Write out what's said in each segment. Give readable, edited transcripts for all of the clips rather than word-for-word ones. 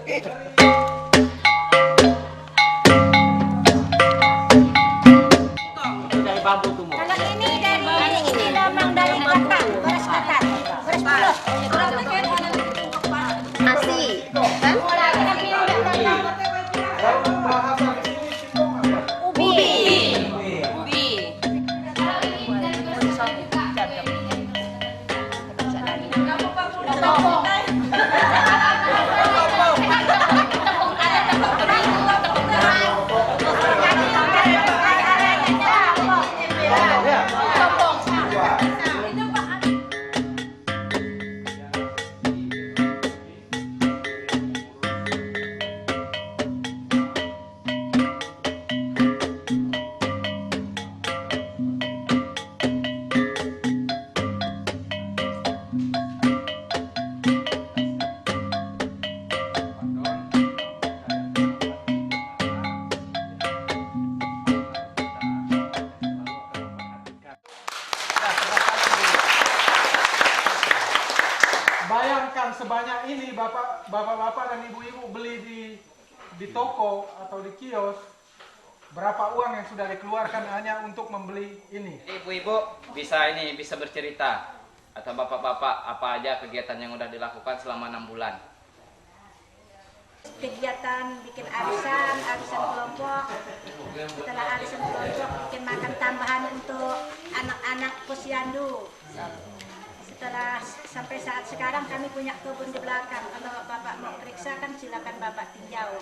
Itu dari bambu tuh, Mo. Kalau ini memang dari kata, beras kata, beras pulut. Nasi, kan? Bayangkan sebanyak ini bapak-bapak dan ibu-ibu beli di toko atau di kios, berapa uang yang sudah dikeluarkan hanya untuk membeli ini. Ibu-ibu bisa bercerita, atau bapak-bapak apa aja kegiatan yang udah dilakukan selama 6 bulan. Kegiatan bikin arisan kelompok. Setelah arisan kelompok bikin makan tambahan untuk anak-anak posyandu. Setelah sampai saat sekarang kami punya kebun di belakang. Kalau Bapak mau periksa kan silakan Bapak tinjau.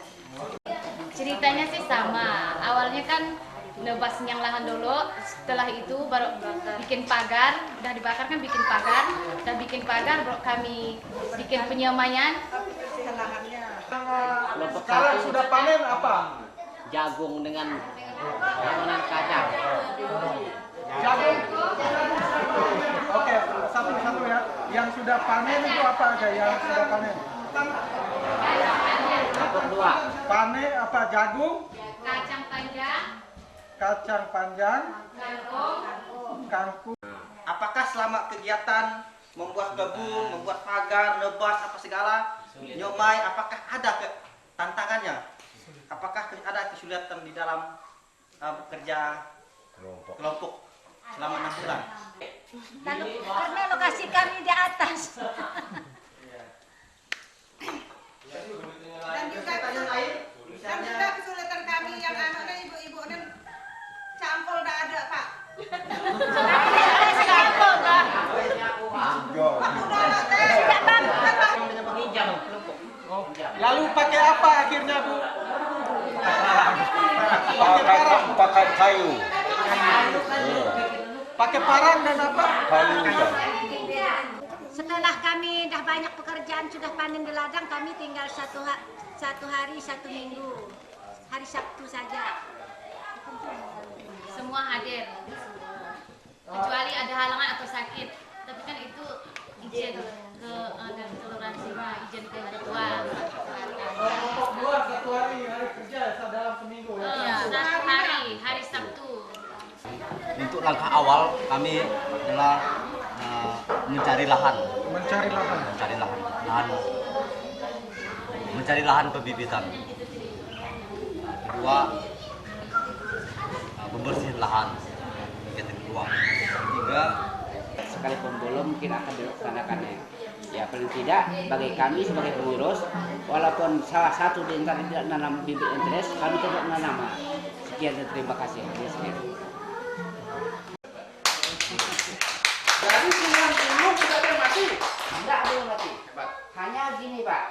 Ceritanya sih sama. Awalnya kan nebas yang lahan dulu, setelah itu baru bikin pagar, udah dibakar kan bikin pagar, udah bikin pagar baru kami bikin penyemaian. Sekarang sudah panen apa? Jagung dengan kacang. Jagung. Oke, satu-satu ya. Yang sudah panen itu apa aja yang sudah panen? Apa dua? Panen apa? Jagung, Kacang panjang, kangkung. Apakah selama kegiatan membuat kebun, membuat pagar, nebas apa segala, nyomai, apakah ada tantangannya? Apakah ada kesulitan di dalam bekerja kelompok selama 6 bulan? Lalu karena lokasi kami di atas. Dan juga kesulitan kami yang anaknya ibu-ibu ini campur dah ada Pak. Lalu pakai apa akhirnya, Bu? Pakai parang. Pakai kayu. Pakai parang dan apa? Kayu. Setelah kami dah banyak pekerjaan sudah panen di ladang, kami tinggal satu hari 1 minggu, hari Sabtu saja. semua hadir. Kecuali ada halangan atau sakit, tapi kan itu izin ke dari kelurahan Sima, izin ke ketua. Kelompok luar 1 hari kerja dalam seminggu ya? Iya, 1 hari, hari Sabtu. Untuk langkah awal kami adalah mencari lahan, mencari lahan pembibitan. Kedua, pembersihan lahan. Kedua, ketiga, Sekalipun belum mungkin akan dilaksanakannya. Ya paling tidak bagi kami sebagai pengurus, walaupun salah satu di antara tidak menanam bibit interest, kami tetap menanam. Sekian dan terima kasih. Jadi 90 tidak ada yang mati. Tidak ada yang mati. Hanya gini Pak.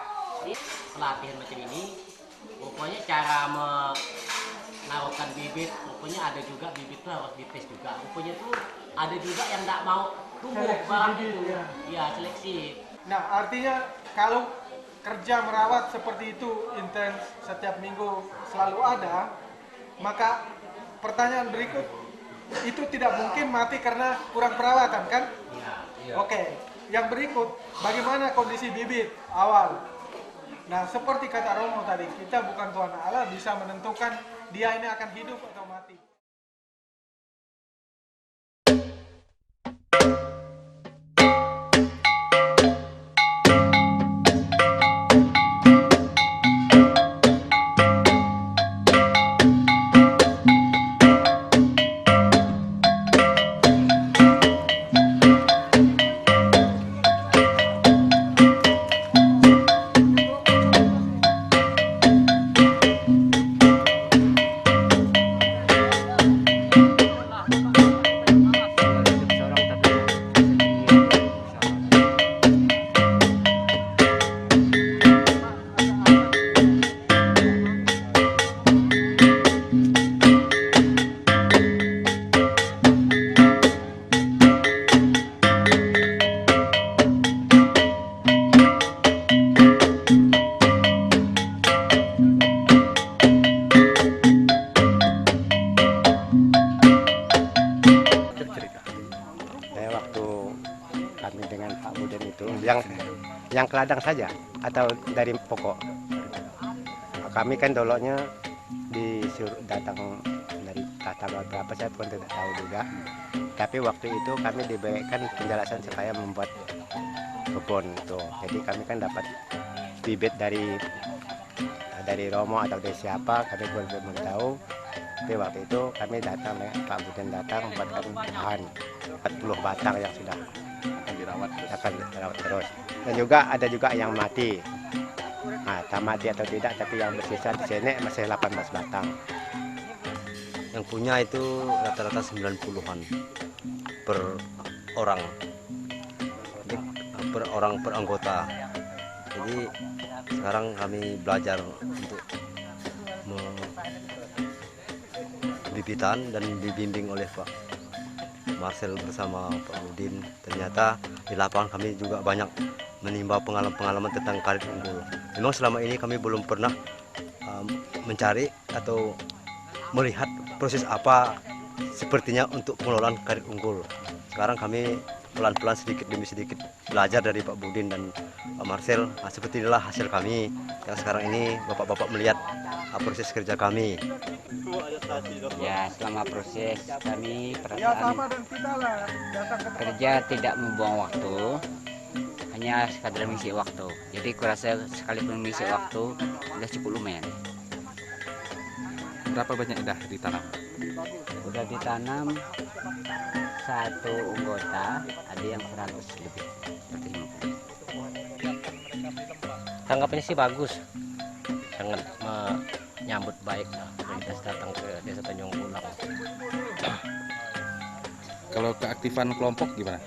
Pelatihan macam ini, pokoknya cara menaruhkan bibit, pokoknya ada juga bibit itu harus dites juga. Pokoknya itu ada juga yang tidak mau tumbuh barang itu. Ya seleksi. Nah, artinya kalau kerja merawat seperti itu intens setiap minggu selalu ada, maka pertanyaan berikut, itu tidak mungkin mati karena kurang perawatan kan? Oke, yang berikut, bagaimana kondisi bibit awal? Nah, seperti kata Romo tadi, kita bukan Tuhan Allah bisa menentukan dia ini akan hidup atau mati. yang ke ladang saja atau dari pokok. Kami kan doloknya disuruh datang dari tanggal berapa saya pun tidak tahu juga. Tapi waktu itu kami diberikan penjelasan supaya membuat kebun tuh. Jadi kami kan dapat bibit dari Romo atau dari siapa kami belum tahu. Tapi waktu itu kami datang, Pak Buden datang membuatkan bahan 40 batang yang sudah akan dirawat terus. Dan juga ada juga yang mati. Nah, tak mati atau tidak, tapi yang bersisa di sini masih 18 batang. Yang punya itu rata-rata 90-an per orang. Jadi, per orang per anggota. Jadi sekarang kami belajar untuk bibitan dan dibimbing oleh Pak Marcel bersama Pak Udin. Ternyata di lapangan kami juga banyak menimba pengalaman tentang karet unggul. Memang selama ini kami belum pernah mencari atau melihat proses apa sepertinya untuk pengelolaan karet unggul. Sekarang kami pelan-pelan sedikit demi sedikit belajar dari Pak Budin dan Pak Marcel. Nah, seperti inilah hasil kami yang sekarang ini bapak-bapak melihat proses kerja kami. Ya, selama proses kami perasaan kerja tidak membuang waktu, hanya sekadar mengisi waktu. Jadi kurasa sekalipun mengisi waktu sudah cukup lumayan. Berapa banyak udah ditanam? Udah ditanam satu anggota ada yang 100 lebih, 150. Tanggapannya sih bagus, sangat menyambut baik komunitas datang ke Desa Tanjung Pulang. Kalau keaktifan kelompok gimana?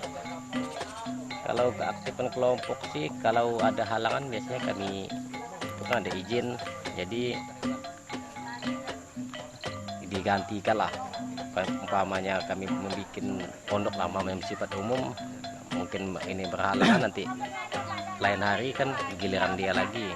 Kalau keaktifan kelompok sih, kalau ada halangan biasanya kami itu kan ada izin, jadi digantikan lah. Umpamanya kami membuat pondok lama yang bersifat umum, mungkin ini berhalangan, nanti lain hari kan giliran dia lagi.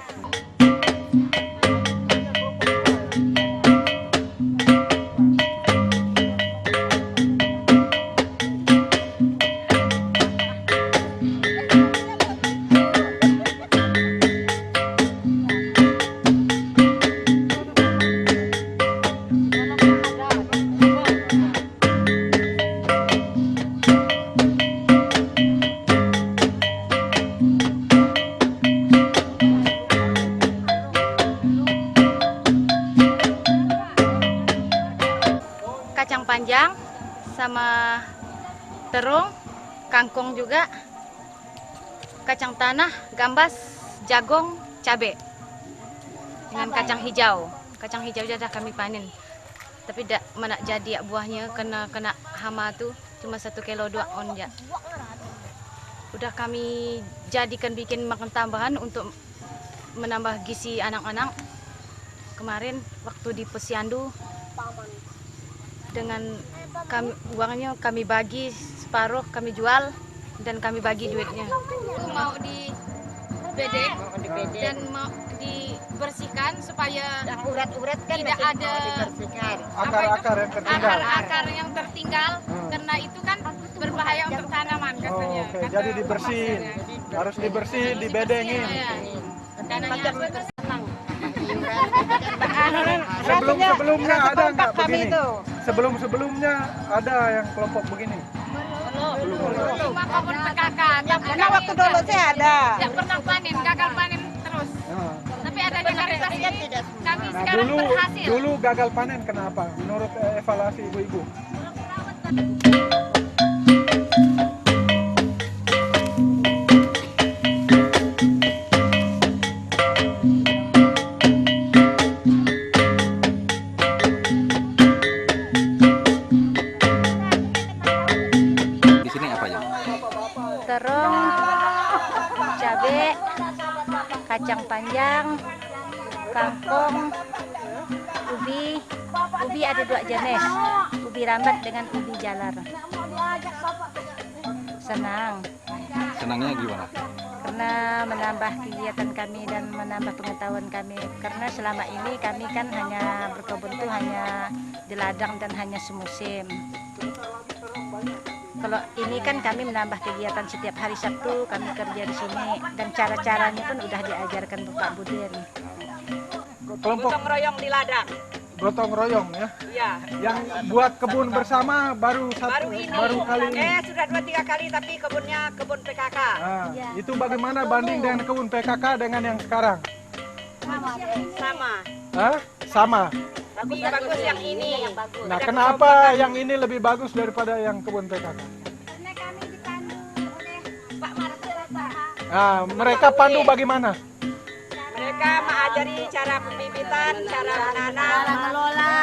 Kacang panjang sama terung, kangkung juga, kacang tanah, gambas, jagung, cabai dengan kacang hijau. Kacang hijau sudah kami panen, tapi tidak mana jadi buahnya kena hama tuh cuma 1 kilo 2 on ya. Udah kami jadikan bikin makan tambahan untuk menambah gizi anak-anak. Kemarin waktu di Posyandu dengan uangnya kami bagi separuh, kami jual dan kami bagi duitnya. Mau dibedek dan mau dibersihkan supaya urat-urat kan tidak ada Akar-akar yang tertinggal. akar-akar yang tertinggal, karena itu kan berbahaya untuk tanaman katanya. Oke, jadi dibersihin, harus dibersihin, dibedengin. Dananya Sebelumnya ada nggak begini? Sebelumnya ada yang kelompok begini? cuma kebun PKK. Karena waktu dulu sih ada. Tidak pernah panen, gagal panen terus. Tapi adanya Caritas ini kami sekarang berhasil. Dulu gagal panen kenapa? Menurut evaluasi ibu-ibu? Di sini apa aja? terung, cabai, kacang panjang, kangkung, ubi ada 2 jenis, ubi rambat dengan ubi jalar. Senangnya gimana? Karena menambah kegiatan kami dan menambah pengetahuan kami. Karena selama ini kami kan hanya berkebun tuh hanya di ladang dan hanya semusim. Kalau ini kan kami menambah kegiatan setiap hari Sabtu, kami kerja di sini dan cara-caranya pun udah diajarkan Bapak Budin. Kelompok Gotong royong di ladang. gotong royong ya. Iya. Yang buat kebun bersama baru kali ini. Sudah 2-3 kali tapi kebunnya kebun PKK. Nah, itu bagaimana banding dengan kebun PKK dengan yang sekarang? Sama. Hah? Sama. Tapi bagus yang ini. Nah, kenapa yang ini lebih bagus daripada yang kebun PKK? Karena kami dipandu oleh Pak Marcel. Nah, mereka pandu bagaimana? Mereka mengajari cara pembibitan, cara menanam, Mengelola.